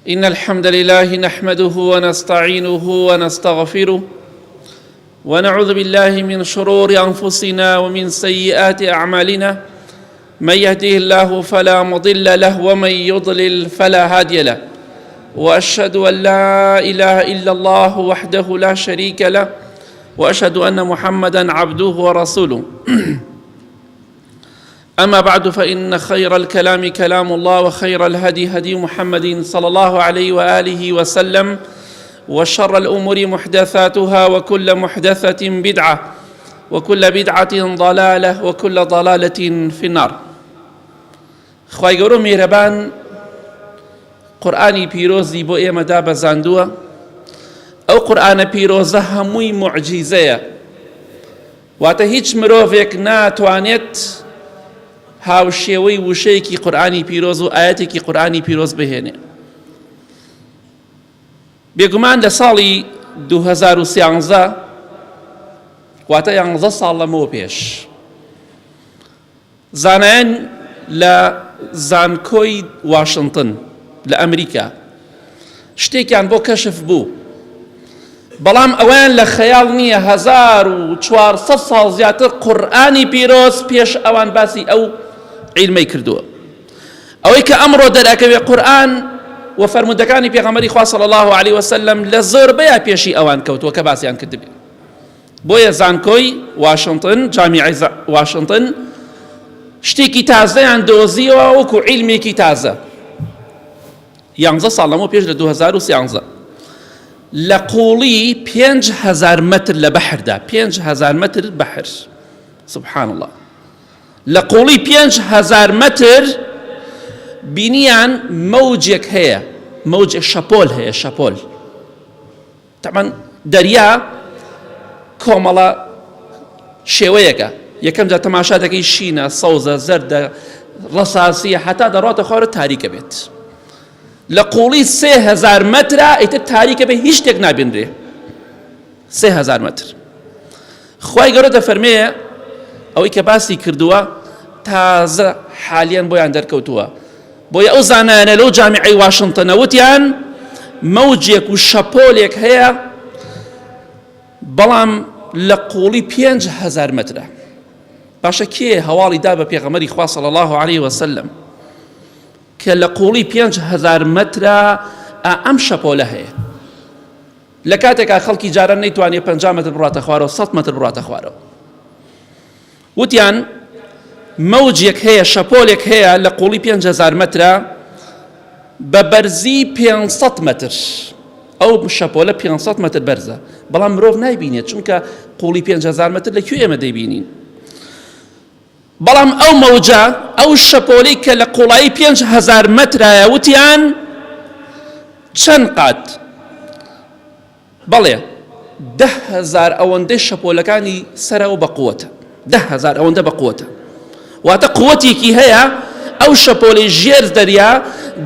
إن الحمد لله نحمده ونستعينه ونستغفره ونعوذ بالله من شرور أنفسنا ومن سيئات أعمالنا. من يهده الله فلا مضل له ومن يضلل فلا هادي له، وأشهد أن لا إله إلا الله وحده لا شريك له، وأشهد أن محمدا عبده ورسوله. أما بعد، فإن خير الكلام كلام الله، وخير الهدي هدي محمد صلى الله عليه وآله وسلم، وشر الأمور محدثاتها، وكل محدثة بدعة، وكل بدعة ضلالة، وكل ضلالة في النار. خوای گەورە میهرەبان قورئانی پیرۆزی بۆ ئێمە دابەزاندووە. ئەو قورئانە پیرۆزە هەمووی موعجیزەیە، واتە هیچ مرۆڤێک ناتوانێت هاوشێوەی وشەیەکی قورئانی پیرۆز و ئاەتێکی قورئانی پیرۆز بهێنێ. بێگومان لە ساڵی 2013 واتە 11 ساڵ لەمەوە پێش، زانایان لە زانکۆی واشنتن لە ئەمریکا شتێکیان بۆ کەشف بوو، بەڵام ئەویان لە خەیاڵ نییە 1400 ساڵ زیاتر قورئانی پیرۆز پێش ئەوان باسی ئەو عیلمەی کردووە. ئەوەی کە ئەمڕۆ دەرەکەوێ قورئان و فەرموودەکانی پێغەمبەری خوا صلی الله علیه وسلم لە زۆربەیە پێشی ئەوان کەوتووە کە باسییان کردبێ. بۆیە زانکۆی واشنتن، جامیعەی واشنتن شتێکی تازەیان دۆزیەوە وەکو عیلمێکی تازە. 11 ساڵ لەمەوە پێش لە 2013 لە قوڵی 5000 مەتر لە بەحردا، 5000 مەتر بەحر، سبحان الله، لە قوڵی 5000 مەتر بینیان مەوجێک هەیە، مەوجێک شەپۆل هەیە، شەپۆل. تەبەن دەریا کۆمەڵە شێوەیەکە، یەکەم جا تەماشا دەکەی شینە، سەوزە، زەردە، ڕەساسیە، هەتا دەڕاتە خوارە تاریکە بێت. لە قوڵی 3000 مەترە ئیتر تاریکە بێت، هیچ شتێک نابینرێ. 3000 مەتر. خوای گەورە دەفەرمێ ئەوەی کە باسی کردووە تازە حالیان بۆیان دەرکەوتووە. بۆیە ئەو زانایانە لەو جامیعەی واشنتنە وتیان مەوجێک و شەپۆلێک هەیە، بەڵام لە قوڵی 5000 مەترە. باشە کێ هەواڵی دا بە پێغەمبەری خوا صلی الله علیه وسلم کە لە قوڵی 5000 مەترە ئەم شەپۆلە هەیە؟ لە کاتێکا خەڵکی جاران نەیتوانێت 50 مەتر بڕاتە خوارەوە، 100 مەتر بڕاتە خوارەوە. وتیان مەوجێک هەیە، شەپۆلێک هەیە لە قوڵی 5000 مەترە بە بەرزی 500 مەتر. ئەو شەپۆلە 500 مەتر بەرزە، بەڵام مرۆڤ نایبینێت، چونکە قوڵی 5000 مەتر لەکوێ ئێمە دەیبینین. بەڵام ئەو مەوجە، ئەو شەپۆلەی کە لە قوڵایی 5000 مەترایە، وتیان چەند قات؟ بەڵێ 10,000 ئەوەندەی شەپۆلەکانی سەرەوە بە قووەتە، 10,000 ئەوەندە بە قووەتە. واتە قووەتێکی هەیە ئەو شەپۆلەی ژێر دەریا،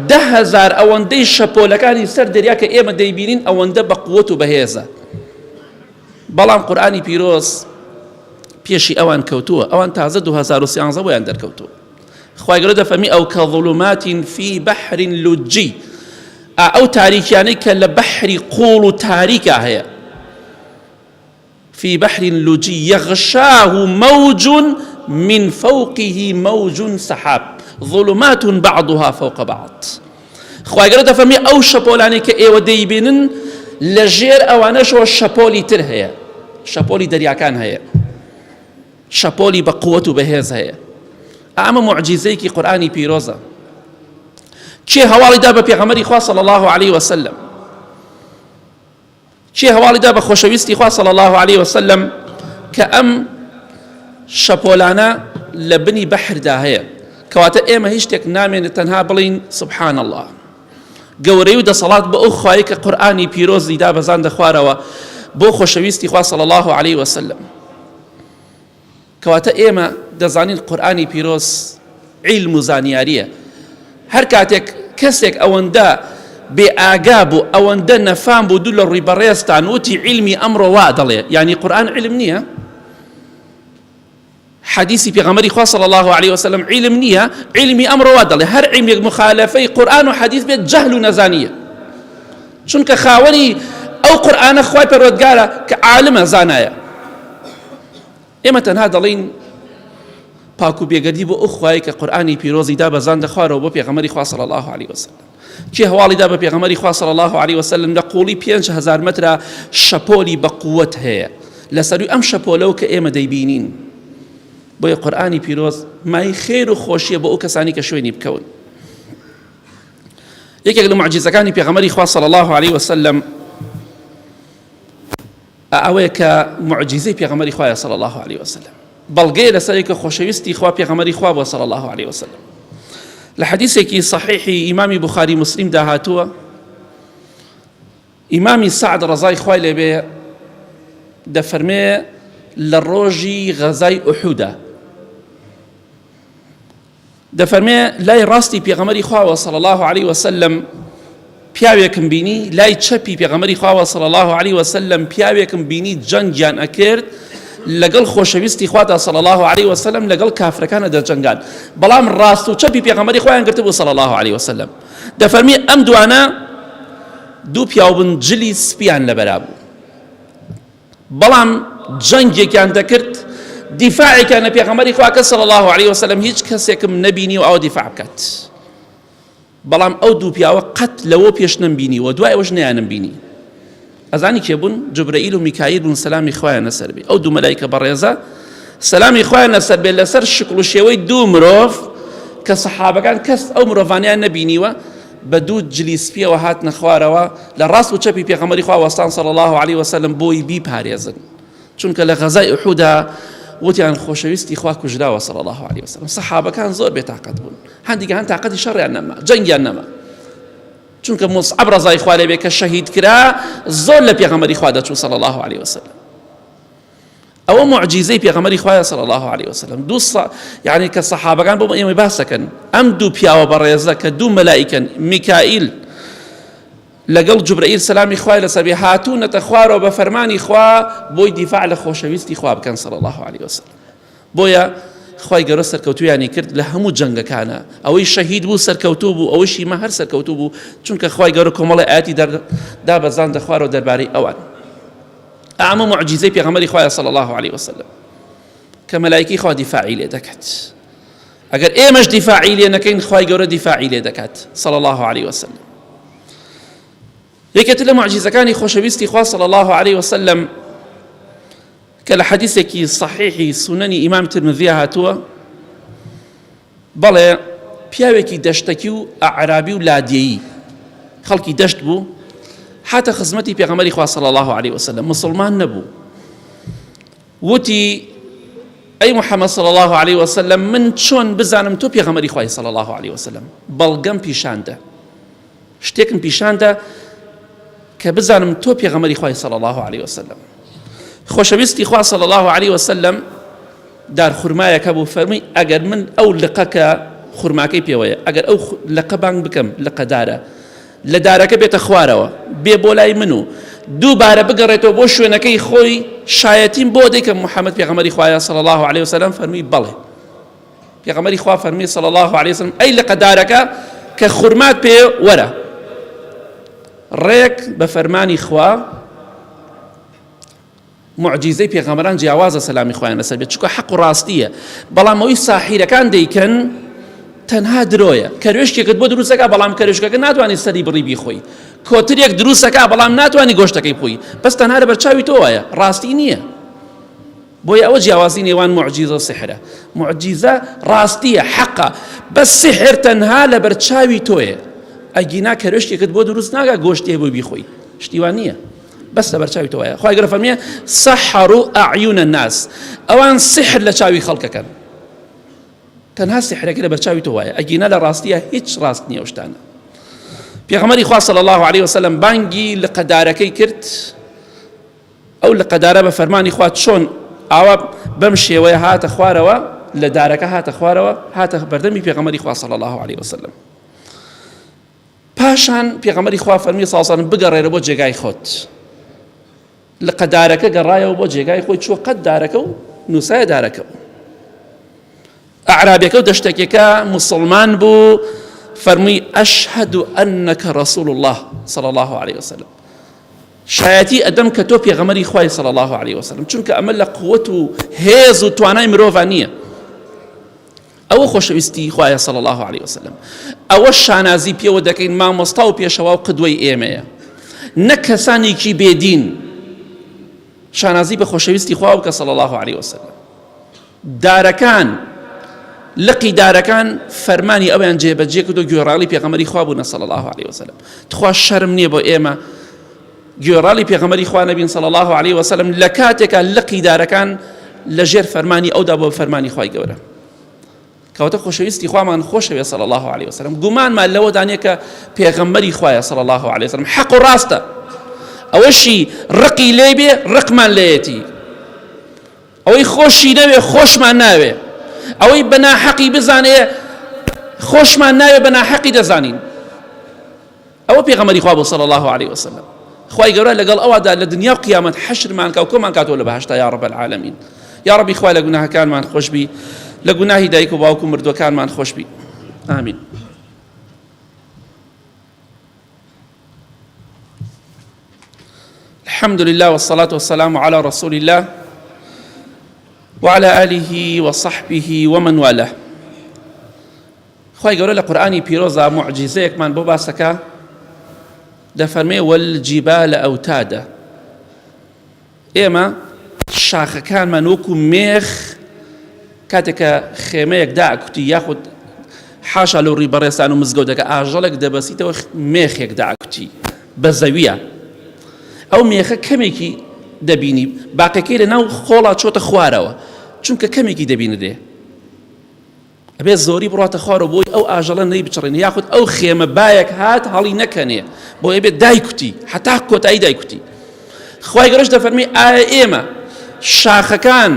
10,000 ئەوەندەی شەپۆلەکانی سەر دەریا کە ئێمە دەیبینین ئەوەندە بە قووەت و بەهێزە. بەڵام قورئانی پیرۆز پێشی ئەوان کەوتووە، ئەوان تازە 2013 بۆیان دەرکەوتووە. خوای گەورە دەفەرمی ئەو کە ظولومات فی بەحر لوجی، ئەو تاریکیانەی کە لە بەحری قوڵ و تاریکە هەیە، في بحر لجي يغشاه موج من فوقه موج سحاب ظلمات بعضها فوق بعض. خوای گەورە دەفەرمی ئەو شەپۆلانەی کە ئێوە دەیبینن لە ژێر ئەوانەشەوە شەپۆلی تر هەیە، شەپۆلی دەریاکان هەیە، شەپۆلی بە قووەت و بەهێز هەیە. ئەمە موعجیزەیەکی قورئانی پیرۆزە. کێ هەواڵی دا بە پێغەمبەری خوا صلی الله علیه وسلم؟ چی هەواڵی دا بە خۆشەویستی خوا صلی الله علیه وسلم کە ئەم شەپۆلانە لە بنی بەحردا هەیە، کەواتە ئێمە هیچ شتێک نامێنێت تەنها بڵین سبحان الله. گەورەی و دەسەڵات بە ئەو خوایی کە قورئانی پیرۆزی دا بەزاندە خوارەوە بۆ خۆشەویستی خوا صلی الله علیه وسلم. کەواتە ئێمە دەزانین قورئانی پیرۆز عیلم و زانیاریە. هەر کاتێک کەسێک ئەوەندە بێ ئاگا بوو، ئەوەندە نەفام بوو، دوو لە ڕووی بەڕێستان وتی عیلمی ئەمڕۆ وا دەڵێ، یعنی قورئان عیلم نییە؟ حديثي بيغمري خوا صلى الله عليه وسلم علم نية علمي أمر وادل هر علم مخالفي قرآن وحديث بيت جهل نزانية چونکە خاوەنی ئەو قورئانە خوای پەروەردگارە کە عالمە زانایە. ئێمە تەنها دەڵین پاک و بێگەردی بۆ ئەو خوای کە قورئانی پیرۆزی دا بەزان دەخوارەوە بۆ پێغەمبەری خوا صلی الله علیه وسلم. چی هەواڵی دا بە پێغەمبەری خوا صلی الله علیه وسلم لە قوڵی 5000 مەترە شەپۆلی بە قووەت هەیە لەسەروی ئەم شەپۆلەوە کە ئێمە دەیبینین. بۆیە قورئانی پیرۆز مای خێر و خۆشیە بۆ ئەو کەسانی کە شوێنی بکەون. یەکێک لە معجزەکانی پێغەمبەری خوا صلی الله علیه وسلم ئەوەیە کە معجزەی پێغەمبەری خوایە صلی الله علیه وسلم، بەڵگەیە لەسەر کە خۆشەویستی خوا پێغەمبەری خوا بووە صلی الله علیه وسلم. لە حەدیثێکی صحیحی ئیمامی بوخاری مسلم داهاتووە، ئیمامی سعد ڕەزای خوای لێبێ دەفەرمێ لە ڕۆژی غەزای ئوحودە دەفەرمێ لای ڕاستی پێغەمبەری خواوە صلی الله علیه وسلم پیاوێکم بینی، لای چەپی پێغەمبەری خواوە صلی الله علیه وسلم پیاوێکم بینی جەنگیان ئەکرد لەگەڵ خۆشەویستی خوادا صلی الله علیه وسلم لەگەڵ کافرەکانە دەجەنگان، بەڵام ڕاست و چەپی پێغەمبەری خوایان گرتبوو صلی الله علیه وسلم. دەفەرمی ئەم دوانە دوو پیاوبن جلی سپیان لەبەرا بوو، بەڵام جەنگێکیان دەکرد دیفاعێکیان لە پێغەمبەری خوا کە صلی الله علیه وسلم هیچ کەسێکم نەبینی و ئەو دیفاع بکات، بەڵام ئەو دوو پیاوە قەت لەوە پێش نەمبینیوە دوای ئەوەش نەیانم بینی. ئەزانی کێ بوون؟ جوبرەئیل و میکائیل بوون سەلامی خوایان لەسەر بێ. ئەو دوو مەلایکە بەڕێزە سەلامی خوایان لەسەر بێ لەسەر شکل و شێوەی دوو مرۆڤ کە سەحابەکان کەس ئەو مرۆڤانیان نەبینیوە بە دوو جلی سپیەوە هاتنە خوارەوە لە ڕاست و چەپی پێغەمبەری خوا وەستان صلی الله علیه وسلم بۆی بیپارێزن، چونکە لە غەزای ئوحودە وتیان خۆشەویستی خوا کوژراوە صلی الله علیه وسلم. سەحابەکان زۆر بێتاقەت بوون، هەندێکیان تاقەتی شەڕیان نەما، جەنگیان نەما، چونکە مصعب ڕەزای خوا لێبێ کە شەهید کرا زۆر لە پێغەمبەری خوا دەچوو صلی الله علیه وسلم. ئەوە معجزەی پێغەمبەری خوایە صلی الله علیه وسلم. یعنی کە سەحابەکان بۆ ئێمە باس دەکەن ئەم دوو پیاوە بەڕێزە کە دوو مەلایکەن، میکائیل لەگەڵ جوبرەئیل سەلامی خوای لەسەر بێ هاتوونەتە خوارەوە بە فەرمانی خوا بۆی دیفاع لە خۆشەویستی خوا بکەن صلی الله علیه وسلم. بۆیە خوای گەورە سەرکەوتویانی کرد لە هەموو جەنگەکانە، ئەوەی شەهید بوو سەرکەوتوو بوو، ئەوەی شیمە هەر سەرکەوتوو بوو، چونکە خوای گەورە کۆمەڵی ئاەتی دا بەزاندە خوارەوە دەربارەی ئەوان. ئەمە معجزەی پێغەمبەری خوایە صلی الله علیه وسلم کە مەلایکی خوا دیفاعی لێ دەکات. ئەگەر ئێمەش دیفاعی لێ نەکەین خوای گەورە دیفاعی لێ دەکات صلی الله علیه وسلم. یەکێتر لە معجزەکانی خۆشەویستی خوا صلی الله علیه وسلم کە لە حەدیثێکی صحیحی سونەنی ئیمام ترمذی هاتووە، بەڵێ پیاوێکی دەشتەکی و ئەعرابی و لادیەیی خەڵکی دەشت بوو، هاتە خزمەتی پێغەمبەری خوا صلی الله علیه وسلم، مسلمان نەبوو. وتی ئەی محەممەد صلی الله علیه وسلم من چۆن بزانم تۆ پێغەمبەری خوای صلی الله علیه وسلم؟ بەڵگەم پیشاندە، شتێکم پیشاندە کە بزانم تۆ پێغەمبەری خوای صلی الله علیه وسلم. خۆشەویستی خوا صلی الله علیه وسلم دار خورمایەکە بوو، فەرمووی ئەگەر من ئەو لقەکە خورماکەی پێوەیە ئەگەر ئەو لقە بانگ بکەم لقەدارە لە دارەکە بێتە خوارەوە بێ بۆ لای من و دووبارە بگەڕێتەوە بۆ شوێنەکەی خۆی شایەتیم بۆ دەیکە محەممەد پێغەمبەری خوایە صلی الله علیه وسلم. فەرمووی بەڵێ. پێغەمبەری خوا فەرمووی صلی الله علیه وسلم ئەی لقەدارەکە کە خورمات پێ وەرە، ڕێک بە فەرمانی خوا معجزەی پێغەمبەران جیاوازە سەلامی خوایان لەسەر بێت، چونکە حەق و ڕاستیە، بەڵام ئەوەی ساحیرەکان دەیکەن تەنها درۆیە. کەروێشکێکت بۆ دروستەکە بەڵام کەروێشکەکە ناتوانانی سەری بڕی بیخۆی، کۆترێک دروستەکە بەڵام ناتوانانی گۆشتەکەی بخۆی، بەس تەنها لە بەرچاوی تۆیە، ڕاستی نییە. بۆیە ئەوە جیاوازی نێوان معجزە و سحرە. معجزە ڕاستیە، حەقە، بەس سحر تەنها لە بەرچاوی تۆیە. ئەگینا کەروێشکێکت بۆ دروست ناکە گۆشتێ بۆ بیخۆی، شتیوان نییە، بەس لە بەرچاوی تۆیە. خوای گەورە فەرمێ سەحەڕوا ئەعیونا الناس، ئەوان سحر لە چاوی خەڵکەکەن، تەنها سحرەکە لە بەرچاوی تۆیە، ئەگینا لە ڕاستیە هیچ ڕاست نییە ئەو شتانە. پێغەمبەری خوا صلی الله علیه وسلم بانگی لقەدارەکەی کرد، ئەو لقەدارە بە فەرمانی خوا چۆن ئاوا بەم شێوەیە هاتە خوارەوە لە دارەکە هاتە خوارەوە هاتە بەردەمی پێغەمبەری خوا صلی الله علیه وسلم. پاشان پێغەمبەری خوا فەرمی صلی الله علیه وسلم بگەڕێرە بۆ جێگای خۆت. لقەدارەکە گەڕایەوە بۆ جێگای خۆی، چووە قەت دارەکە و نووسایە دارەکە. ئەعرابیەکە و دەشتێکەکە موسڵمان بوو، فەرمووی ئەشهەدو ئەنەکە ڕەسوول الله صلى الله عليه وسلم، شایەتی ئەدەم کە تۆ پێغەمبەری خوای صلى الله عليه وسلم، چونکە ئەمە لە قووەت و هێز و توانای مرۆڤ نییە. ئەوە خۆشەویستی خوایە صلى الله عليه وسلم، ئەوە شانازی پێوە دەکەین مامۆستا و پێشەوا و قدوەی ئێمەیە، نەک کەسانێکی بێدین. شانازی بە خۆشەویستی خوا بکە صلى الله عليه وسلم. دارەکان لقی دارەکان فەرمانی ئەویان جێبەجێ کردو گوێڕاڵی پێغەمبەری خوا بوون صلى الله عليه وسلم. تخوا شەرم نییە بۆ ئێمە گوێڕاڵی پێغەمبەری خوا نەبین صلى الله عليه وسلم لە کاتێکە لقی دارەکان لەژێر فەرمانی ئەودا بۆ فەرمانی خوای گەورە. کەواتە خۆشەویستی خوامان خۆشەوێ صلى الله عليه وسلم. گومانمان لەوە دانێ کە پێغەمبەری خوایە صلى الله عليه وسلم، حەق و ڕاستە. ئەوەشی ڕقی لێ بێ ڕقمان لێیەتی، ئەوەی خۆشی نەوێ خۆشمان ناوێ، ئەوەی بەناحەقی بزانێ خۆشمان ناوێ بەناحەقی دەزانین. ئەوە پێغەمبەری خوا بوو صلى الله عليه وسلم. خوای گەورە لەگەڵ ئەوەدا لە دنیا و قیامەت حەشرمان کە و کۆمان کاتەوە لە بەهەشتا یا رب العالمین. یا ربی خوای لە گوناهەکانمان خۆش بی، لە گوناهی دایک و باوک و مردوەکانمان خۆش بی. ئامین. الحمد لله والصلاة والسلام على رسول الله وعلى آله وصحبه ومن والاه. خوای گەورە لە قورئانی پیرۆزە معجزەیەکمان بۆ باسەکە، دەفەرمێ والجبال ئەوتادا. ئێمە شاخەکانمان وەکو مێخ کاتێکە خێمەیەک داکوتی یاخود حاشا لەو ڕیبەڕێستان و مزگەوتەکە ئاژەڵێک دەبەسیتەوە مێخێک داکوتی بە زەویە، ئەو مێخە کەمێکی دەبینی، باقیەکەی لە ناو خۆڵا چۆتە خوارەوە، چونکە کەمێکی دەبینە دێ ئەبێ زۆری بڕاتە خوارەوە بۆی ئەو ئاژەڵە نەی بچڕێنێ، یاخود ئەو خێمە بایەک هات هەڵی نەکەنێ بۆ ئەبێ دایکوتی هەتا کۆتایی دایکوتی. خوای گەورەش دەفەرمێ ئایا ئێمە شاخەکان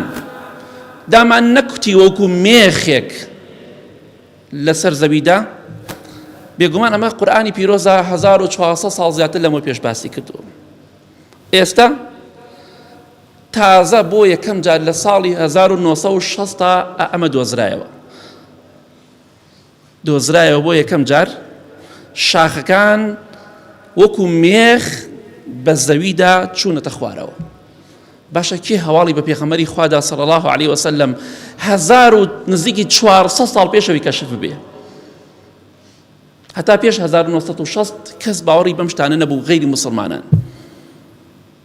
دامان نەکوتی وەکو مێخێک لەسەر زەویدا؟ بێگومان ئەمە قورئانی پیرۆزە 1400 ساڵ زیاتر لەمە پێش باسی کردووە. ئێستا تازە بۆ یەکەم جار لە ساڵی 1960 ئەمە دۆزرایەوە بۆ یەکەم جار شاخەکان وەکو مێخ بە زەویدا چوونەتە خوارەوە. باشە کێ هەواڵی بە پێغەمبەری خوادا صلى الله عليه وسلم 1400 ساڵ پێشەوەی کەشف بێ؟ هەتا پێش 1960 کەس باوەڕی بەم شتانە نەبوو غەیری موسڵمانان،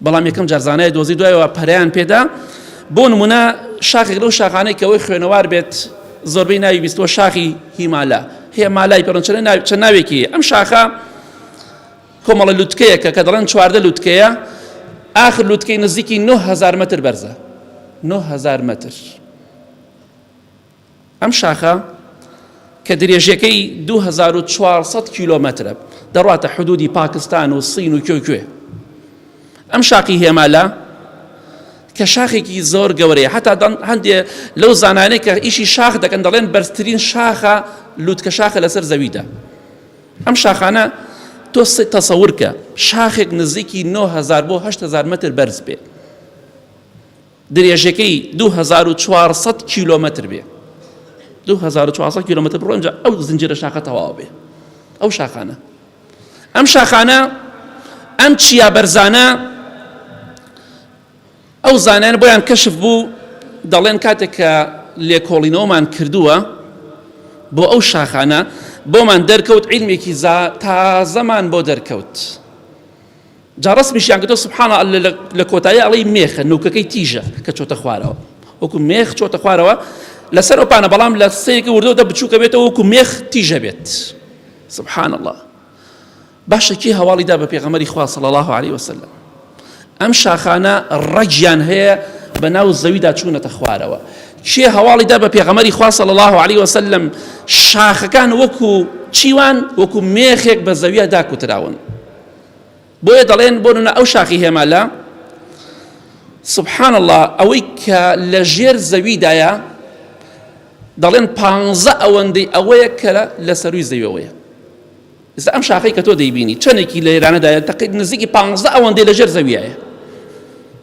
بەڵام یەکەم جار زانایە دۆزی دوایەوە پەرەیان پێدا. بۆ نمونە شاخێک لەو شاخانەی کە ئەوەی خوێنەوار بێت زۆربەی ناوی بیستوە شاخی هیمالا، هێمالای پێڕۆن چەند ناوێکی. ئەم شاخە کۆمەڵە لوتکەیەکە کە دەڵێن 14 لوتکەیە، آخر لوتکەی نزیکی 9000 متر بەرزە، 9000 متر. ئەم شاخە کە درێژەکەی 2400 کیلۆمەترە، دەڕواتە حدودی پاکستان و سین و کوێ. ئەم شاخی هێمالا کە شاخێکی زۆر گەورەیە، هەتا هەندێ لەو زانانەی کە ئیشی شاخ دەکەن دەڵێن بەرزترین شاخە لوتکە شاخە لەسەر زەویدا. ئەم شاخانە تۆ تەسەور کە شاخێک نزیکی 9000 بۆ 8000 متر بەرز بێ، درێژەکەی 2400 کیلۆمەتر بێ، 2400 کیلۆمەتر بڕۆنجا ئەو زنجیرە شاخە تەواو بێ. ئەو شاخانە ئەم چیا بەرزانە ئەو زانایان بۆیان کەشف بوو، دەڵێن کاتێک کە لێکۆڵینەوەمان کردووە بۆ ئەو شاخانە بۆمان دەرکەوت عیلمێکی تازەمان بۆ دەرکەوت. جا ڕەسمیشیان کردەوە سوبحانە لە کۆتایی ئەڵەی مێخە نوکەکەی تیژە کە چۆتە خوارەوە، وەکو مێخ چۆتە خوارەوە لەسەر ئەوپانە، بەڵام لە سەیەکی وردەوە بچووکە بێتەوە وەکو مێخ تیژە بێت. سبحان الله. باشە کێ هەواڵی دا بە پێغەمبەری خوا صلی الله عليه وسلم؟ ئەم شاخانە ڕەگیان هەیە بە ناو زەویدا چوونەتە خوارەوە. کێ هەواڵی دا بە پێغەمبەری خوا صلی الله عليه وسلم شاخەکان وەکو چیوان وەکو مێخێک بە زەویە داکوتراون؟ بۆیە دەڵێن بۆ نمونە ئەو شاخی هێمالا سبحان الله ئەوەی کە لە ژێر زەویدایە دەڵێن 15 ئەوەندەی ئەوەیە کە لە سەروی زەویەوەیە. ئێستا ئەم شاخەی کە تۆ دەیبینی چەندێکی لە ئێرانەدایە نزیکی 15 ئەوەندەی لە ژێر زەویایە.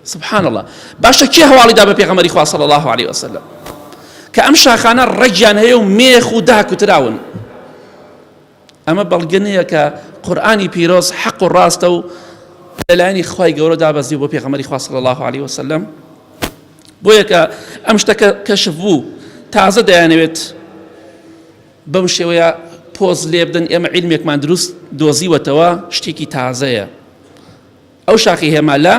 سبحان الله. باشە کێ هەواڵی دا بە پێغەمبەری خوا صلی الله عليه وسلم کە ئەم شاخانە ڕەگیان هەیە و مێخ و داکوتراون؟ ئەمە بەڵگەنەیە کە قورئانی پیرۆز حەق و ڕاستە و لەلایەنی خوای گەورە دابەزی بۆ پێغەمبەری خوا صلی الله عليه وسلم. بۆیە کە ئەم شتە کەشف بوو تازە دەیانەوێت بەم شێوەیە پۆز لێ بدەن ئێمە عیلمێکمان دروست دۆزیوەتەوە شتێکی تازەیە. ئەو شاخی هێمالا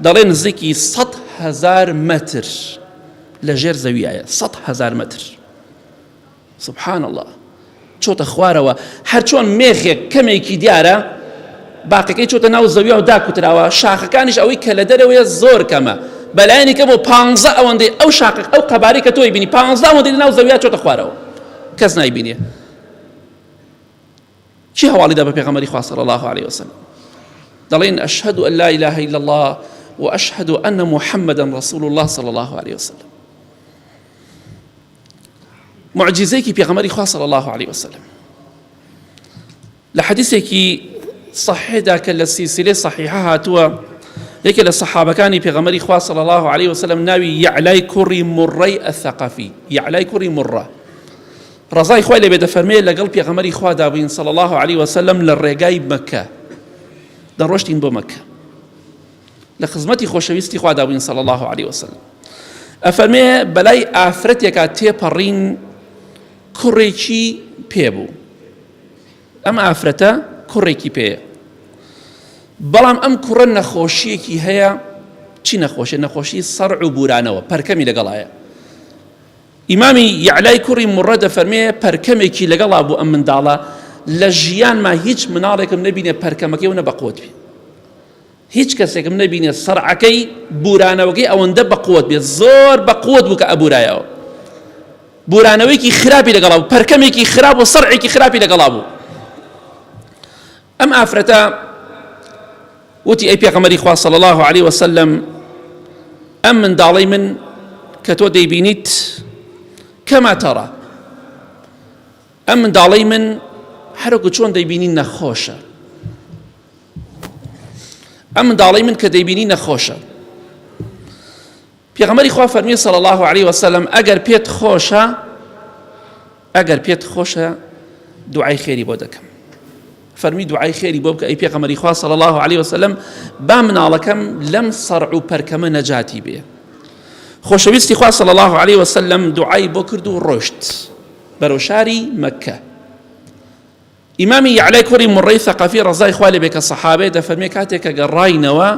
دەڵێ نزیکی 100,000 مەتر لە ژێر زەویایە. 100,000 مەتر. سبحان الله. چۆتە خوارەوە هەر چۆن مێخێک کەمێکی دیارە باقیەکەی چۆتە ناو زەویە و داکوتراوە، شاخەکانیش ئەوەی کە لە دەرەوەیە زۆر کەمە، بەلایەنی کە بۆ 15 ئەوەندەی ئەو شاخەک ئەو قەبارەی کە تۆی بینی 15 ئەوەندەی لە ناو زەویە چۆتە خوارەوە، کەس نایبینێ. چی هەواڵی دا بە پێغەمبەری خوا صلی الله عليه وسلم؟ دەڵێن ئەشهد أن لا إله إلا الله وأشهد أن محمدا رسول الله صلى الله عليه وسلم. معجزەیەکی پێغەمبەری خوا صلی الله عليه وسلم لە حەدیثێکی صحیحدا کە لە سیلسیلەی صحیحە هاتووە، یەکێ لە سەحابەکانی پێغەمبەری خوا صلی الله عليه وسلم ناوی یعلای کوڕی مڕەی ئەثەقەفی، یعلای کوڕی مڕە، ڕەزای خوای لێبێ دەفەرمێ لەگەڵ پێغەمبەری خوا دابووین صلی الله عليه وسلم لە ڕێگای مەکە، دەڕۆشتین بۆ مەکە، لە خزمەتی خۆشەویستی خوا دابووین صلی الله عليه وسلم. ئەفەرمێ بەلای ئافرەتێکا تێپەڕین کوڕێکی پێبوو، ئەم ئافرەتە کوڕێکی پێیە، بەڵام ئەم کوڕە نەخۆشیەکی هەیە. چی نەخۆشیە؟ نەخۆشی سەرع و بورانەوە، پەرکەمی لەگەڵایە. ئیمامی یعلای کوڕی مڕە دەفەرمێ پەرکەمێکی لەگەڵا بوو ئەم منداڵە، لە ژیانما هیچ مناڵێکم نەبینێ پەرکەمەکەی و نەبەقوت بێ، هیچ کەسێکم نەبینێ سەرعەکەی بورانەوەکەی ئەوەندە بەقوت بێت، زۆر بەقوت بوو کە ئەبورایەوە، بورانەوەیکی خراپی لەگەڵا بوو، پەرکەمێکی خراپ و سەرعێکی خراپی لەگەڵا بوو. ئەم ئافرەتە وتی ئەی پێغەمبەری خوا صلی الله عليه وسلم، ئەم منداڵەی من کە تۆ دەیبینیت کەما تەڕە، ئەم منداڵەی من هەروەکو چۆن دەیبینی نەخۆشە، ئەم منداڵەی من کە دەیبینی نەخۆشە. پێغەمبەری خوا فەرمی صلی الله عليه وسلم ئەگەر پێت خۆشە دوعای خێری بۆ دەکەم. فەرمی دوعای خێری بۆ بکە ئەی پێغەمبەری خوا صلی الله عليه وسلم، با مناڵەکەم لەم سەرع و پەرکەمە نەجاتی بێ. خۆشەویستی خوا صلی الله عليه وسلم دوعای بۆ کرد و ڕۆشت بەرەو شاری مەکە. ئیمامی یعلای کوڕی مڕەی ثەقەفی ڕەزای خوا لێبێ کە سەحابەیە دەفەرمێ کاتێک کە گەڕاینەوە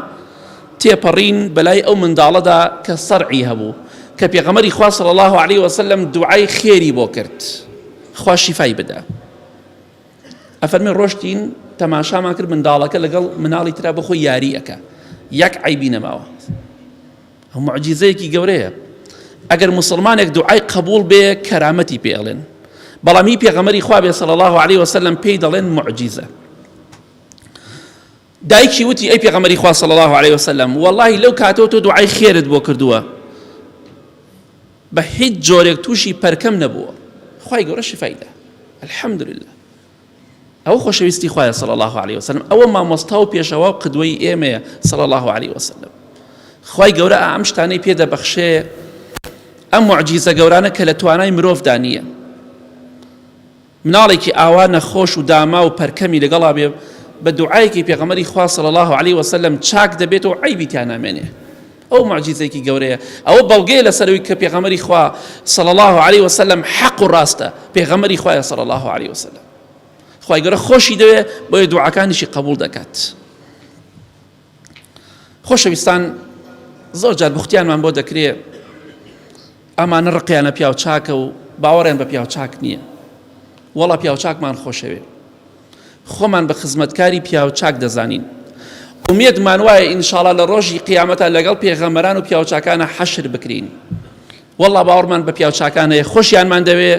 تێپەڕین بەلای ئەو منداڵەدا کە سەرعی هەبوو، کە پێغەمبەری خوا صلی الله عليه وسلم دوعای خێری بۆ کرد، خوا شیفای بدە. ئەفەرمێ ڕۆشتین تەماشامان کرد منداڵەکە لەگەڵ مناڵی ترا بە خۆی یاری ئەکە، یەک عیبی نەماوە. ئەو معجیزەیەکی گەورەیە. ئەگەر مسلمانێک دوعای قبول بێ کەرامەتی پێڵێن، بەڵامی پێغەمبەری خوا بێ صلی الله عليه وسلم پێی دەڵێن معجیزە. دایکی وتی ئەی پێغەمبەری خوا صلی الله عليه وسلم، والله لەو کاتەوە تۆ دوعای خێرت بۆ کردووە بە هیچ جۆرێک تووشی پەرکەم نەبووە، خوای گەورە شیفایدا، الحەمدولله. ئەو خۆشەویستی خوایە صلی الله عليه وسلم، ئەوە مامۆستا و پێشەوا و قدوەی ئێمەیە صلی الله عليه وسلم. خوای گەورە ئەم شتانەی پێدەبەخشێ، ئەم معجیزە گەورانە کە لە توانای مرۆڤدا نییە. مناڵێکی ئاوا نەخۆش و داما و پەرکەمی لەگەڵا بێ، بە دوعایەکی پێغەمبەری خوا صلی الله عليه وسلم چاک دەبێت و عیبی تیان نامێنێ. ئەو معجیزەیەکی گەورەیە، ئەوە بەڵگەیە لەسەرەوەی کە پێغەمبەری خوا صلی الله عليه وسلم حەق و ڕاستە، پێغەمبەری خوایە صلی الله عليه وسلم. خوای گەورە خۆشی دەوێ بۆیە دوعاکانیشی قبول دەکات. خۆشەویستان، زۆر جار بوختیانمان بۆ دەکرێ ئەمانە ڕقیانە پیاو چاکە و باوەڕیان بە پیاو چاک نییە. وەڵا پیاو چاکمان خۆشەوێ، خۆمان بە خزمەتکاری پیاو چاک دەزانین. ئومێدمان وایە ئینشاڵڵا لە ڕۆژی قیامەتە لەگەڵ پێغەمبەران و پیاو چاکانە حەشر بکرین. وەڵا باوەڕمان بە پیاو چاکان هەیە، خۆشیانمان دەوێ،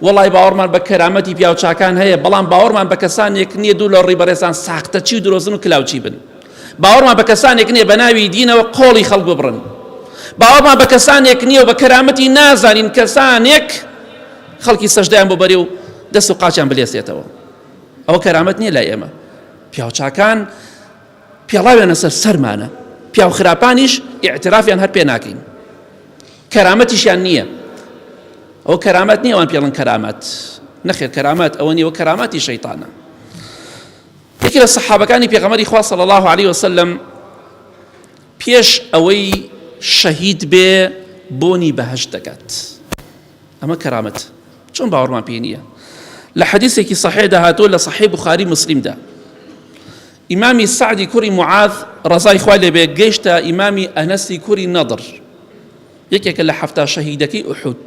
وەڵای باوەڕمان بە کەرامەتی پیاو چاکان هەیە، بەڵام باوەڕمان بە کەسانێک نییە دوو لە ڕیبەرێزان ساختەچی و درۆزن و کلااوچی بن. باوەڕمان بە کەسانێک نییە بە ناوی دینەوە قۆڵی خەڵک ببڕن. باوەڕمان بە کەسانێک نییە و بە کەرامەتی نازانین کەسانێک خەڵکی سەژدەیان بۆ بەرێ و دەست و قاچیان بلێسێتەوە. ئەوە کەرامەت نییە لای ئێمە. پیاو چاکان پێڵاویانە سەر سەرمانە، پیاو خراپانیش ئیعترافیان هەر پێ ناکەین، کەرامەتیشیان نییە. ئەو کەرامەت نییە ئەوان پێڵن کەرامەت، نەخێر کەرامەت ئەوە نیە، کەرامەتی شەیتانە. یەکێک لە سەحابەکانی پێغەمبەری خوا صلی الله عليه وسلم پێش ئەوەی شەهید بێ بۆنی بەهەشت دەکات. ئەمە کەرامەت، چۆن باوەڕمان پێ نییە؟ لە حەدیثێکی صحیحدا هاتووە لە صحیح بوخاری مسلمدا، ئیمامی سعدی کوڕی معاذ ڕەزای خوای لێبێ گەیشتە ئیمامی ئەنەسی کوڕی نەضر، یەکێکە لە حەفتا شەهیدەکەی ئوحود.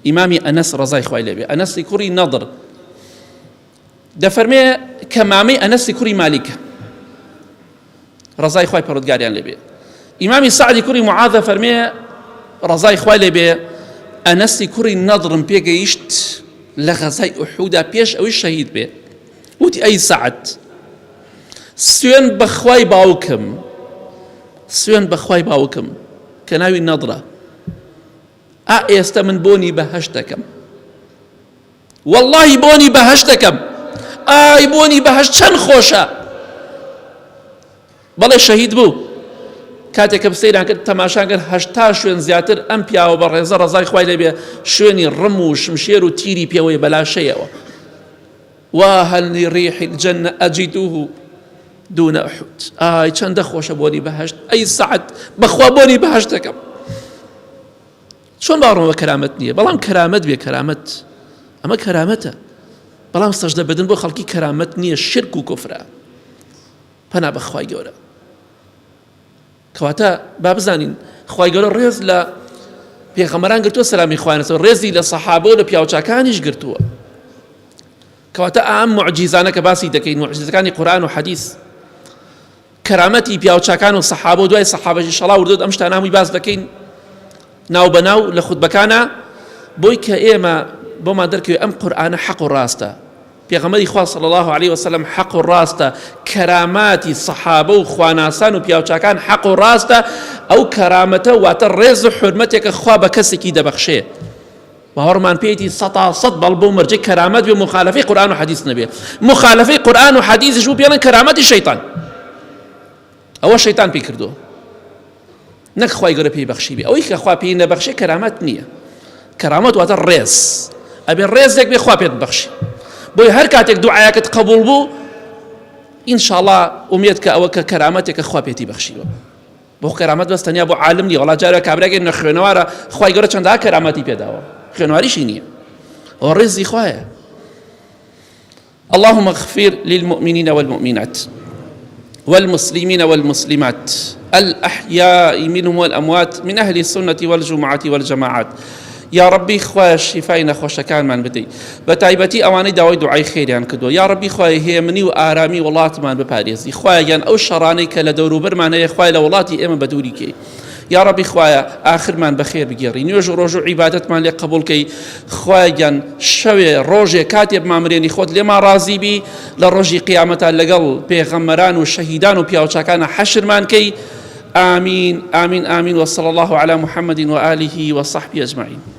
ئیمامی ئەنەس ڕەزای خوای لێبێ، ئەنەسی کوڕی نەضر دەفەرمێ کە مامەی ئەنەسی کوڕی مالیکە ڕەزای خوای پەروەردگاریان لێبێ. ئیمامی سعدی کوڕی معاذ فەرمێ ڕەزای خوای لێبێ ئەنەسی کوڕی نەضرم پێگەیشت لە غەزای ئوحودا پێش ئەوەی شەهید بێ، وتی ئەی سەعەد سوێن بەخوای باوکم، سوێن بەخوای باوکم کە ناوی نەضرە، ئێستا من بۆنی بەهەشت دەکەم، وەڵڵاهی بۆنی بەهەشت دەکەم، ئای بۆنی بەهەشت چەند خۆشە. بەڵێ شەهید بوو، کاتێککە سەیران کرد تەماشان کرد 80 شوێن زیاتر ئەم پیاوە بە ڕێزە ڕەزای خوای لێبێ شوێنی ڕم و شمشێر و تیری پێوەی بەلاشەیەوە. وهل لريح الجنة أجده دون أحد. چەندە خۆشە بۆنی بەهەشت، ئەی سەعەد بەخوا بۆنی بەهەشت دەکەم. چۆن باوەڕم بە کەرامەت نییە؟ بەڵام کەرامەت بێ، کەرامەت ئەمە کەرامەتە، بەڵام سەجدە بەدن بۆ خەڵکی کەرامەت نییە، شرک و کوفرە. پەنا بەخوای گەورە. کەواتە با بزانین خوای گەورە ڕێز لە پێغەمبەران گرتووە سەلامی خوای لەسەر، ڕێزی لە سەحابە و لە پیاوچاکانیش گرتووە. کەواتە ئەم معجیزانە کە باسی دەکەین، معجیزەکانی قورئان و حەدیث، کەرامەتی پیاوچاکان و سەحابە و دوای سەحابەشی شەڵا وردوت، ئەم شتانە هەمووی باس دەکەین ناو بەناو لە خوتبەکانە، بۆی کە ئێمە بۆمان دەرکەوێت ئەم قورئانە حەق و ڕاستە، پێغەمبەری خوا صلی الله عليه وسلم حەق و ڕاستە، کەراماتی سەحابە و خواناسان و پیاوچاکان حەق و ڕاستە. ئەو کەرامەتە واتە ڕێز و حورمەتێکە خوا بە کەسێکی دەبەخشێ، باوەڕمان پێیەتی 100% بەڵ بۆ مەرجەی کەرامەت بێ، مخالفەی قورئان و حەدیث نەبێ. مخالفەی قورئان و حەدیثش بوو پێڵێن کەرامەتی شەیطان، ئەوە شەیطان پێی کردووە، نەک خوای گەورە پێی بەخشی بێ. ئەوەی کە خوا پێی نەبەخشێ کەرامەت نییە. کەرامەت واتە ڕێز، ئەبێ ڕێزێک بێ خوا پێت بەخشی. بۆی هەر کاتێک دوعایەکەت قبول بوو، ئینشاءڵڵا ئومێد کە ئەوە کە کەرامەتێکە خوا پێتی بەخشیوە. بۆ کەرامەت بەس تەنیا بۆ عالم نییە، وەڵا جارێک کابراگەی نەخوێنەوارە خوای گەورە چەندە کەرامەتی پێداوە، خوێنواریشی نییە، ئەوە ڕێزی خوایە. اللهم اغفر للمؤمنين والمؤمنات والمسلمين والمسلمات الأحياء منهم والأموات من أهل السنة والجمعة والجماعات. يا ربي خواه شفای نەخۆشەکانمان بدەی، بە تایبەتی ئەوانەی داوای دوعای خێریان کردووە. یا ربی خوای هێمنی و ئارامی وڵاتمان بپارێزی، خوایان ئەو شەڕانەی کە لە دەوروبەرمان هەیە خوای لە وڵاتی ئێمە بە دووری کەی. یا ربی خوایە ئاخرمان بەخێر بگێڕی، نوێژ و ڕۆژ و عیبادەتمان لێ قبوڵ کەی. خوایان شەوێ ڕۆژێ کاتێ بمامرێنی خۆت لێمان ڕازی بی، لە ڕۆژی قیامەتە لەگەڵ پێغەمبەران و شەهیدان و پیاوچاکانە حەشرمان کەی. آمين آمين آمين، وصلى الله على محمد وآله وصحبه أجمعين.